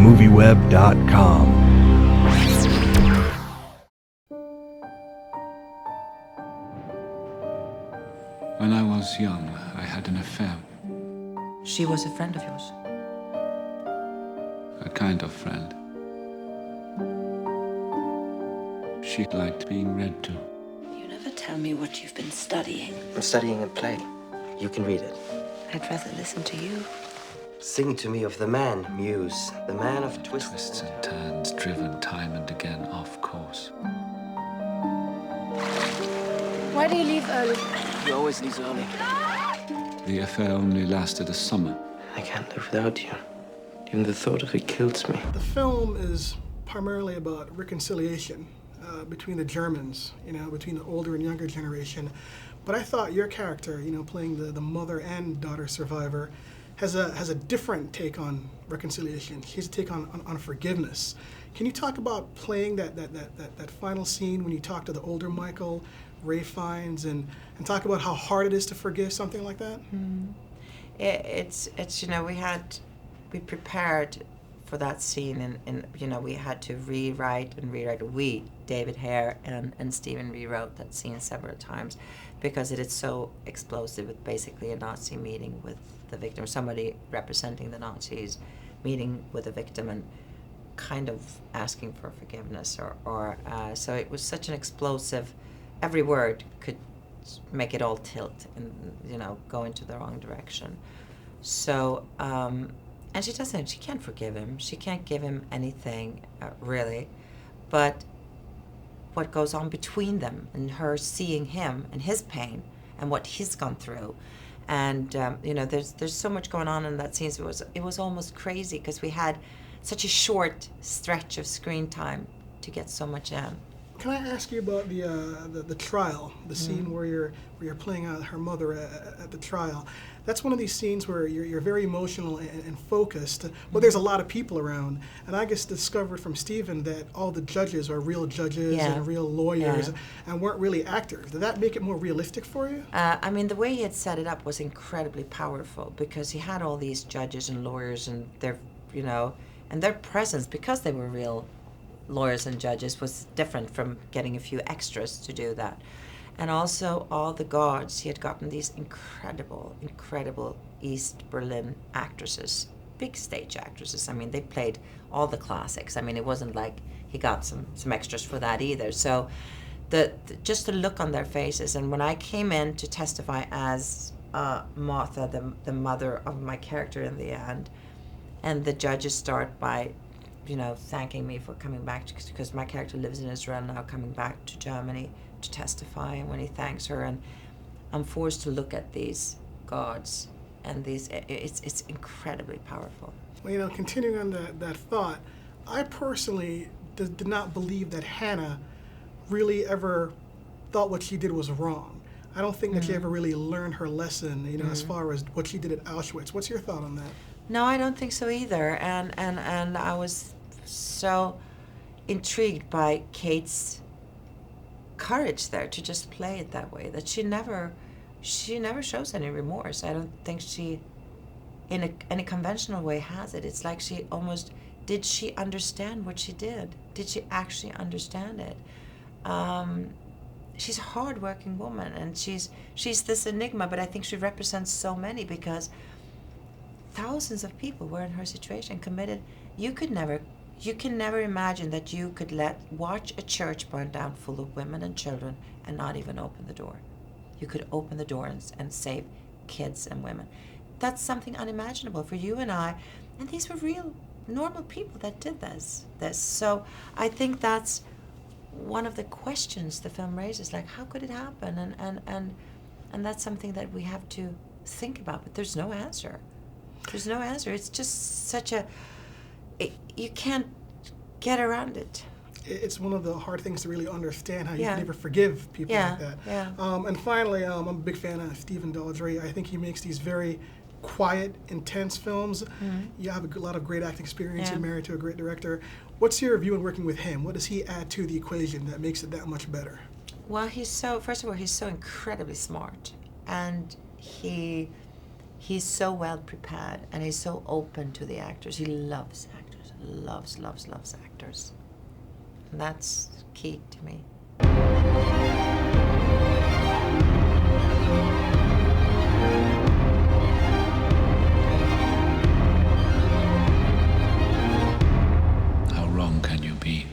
MovieWeb.com. When I was young, I had an affair. She was a friend of yours? A kind of friend. She liked being read to. You never tell me what you've been studying. I'm studying a play. You can read it. I'd rather listen to you. Sing to me of the man, Muse, the man of Twists and turns, driven time and again off course. Why do you leave early? He always leaves early. The affair only lasted a summer. I can't live without you. Even the thought of it kills me. The film is primarily about reconciliation between the Germans, between the older and younger generation. But I thought your character, playing the mother and daughter survivor, has a different take on reconciliation. He has a take on forgiveness. Can you talk about playing that final scene when you talk to the older Michael, Ray Fiennes, and talk about how hard it is to forgive something like that? It's we prepared for that scene, and we had to rewrite. We, David Hare and Stephen, rewrote that scene several times because it is so explosive with basically a Nazi meeting with the victim, somebody representing the Nazis meeting with the victim and kind of asking for forgiveness so it was such an explosive, every word could make it all tilt and go into the wrong direction. So and she can't forgive him, she can't give him anything really, but what goes on between them and her seeing him and his pain and what he's gone through. And there's so much going on in that scene. So it was almost crazy because we had such a short stretch of screen time to get so much in. Can I ask you about the trial, the scene where you're playing out her mother at the trial? That's one of these scenes where you're very emotional and focused, but there's a lot of people around. And I just discovered from Stephen that all the judges are real judges and real lawyers and weren't really actors. Did that make it more realistic for you? The way he had set it up was incredibly powerful because he had all these judges and lawyers and their presence, because they were real lawyers and judges, was different from getting a few extras to do that. And also all the guards, he had gotten these incredible East Berlin actresses, big stage actresses. They played all the classics. It wasn't like he got some extras for that either. So just the look on their faces. And when I came in to testify as Martha, the mother of my character in the end, and the judges start by thanking me for coming back because my character lives in Israel now, coming back to Germany to testify. And when he thanks her, and I'm forced to look at these guards, and it's incredibly powerful. Well, continuing on that thought, I personally did not believe that Hannah really ever thought what she did was wrong. I don't think that she ever really learned her lesson, as far as what she did at Auschwitz. What's your thought on that? No, I don't think so either. And I was so intrigued by Kate's courage there to just play it that way, that she never shows any remorse. I don't think she, in a conventional way, has it. It's like she almost, did she understand what she did? Did she actually understand it? She's a hard-working woman, and she's this enigma, but I think she represents so many because thousands of people were in her situation, committed. You can never imagine that you could watch a church burn down full of women and children and not even open the door. You could open the door and save kids and women. That's something unimaginable for you and I, and these were real, normal people that did this. So I think that's one of the questions the film raises, like how could it happen? And that's something that we have to think about, but there's no answer. There's no answer. It's just such you can't get around it. It's one of the hard things to really understand, how you can never forgive people like that. Yeah. And finally, I'm a big fan of Stephen Daldry. I think he makes these very quiet, intense films. You have a lot of great acting experience. You're married to a great director. What's your view in working with him? What does he add to the equation that makes it that much better? Well, first of all, he's so incredibly smart, and he he's so well prepared and he's so open to the actors. He loves actors, loves actors. And that's key to me. How wrong can you be?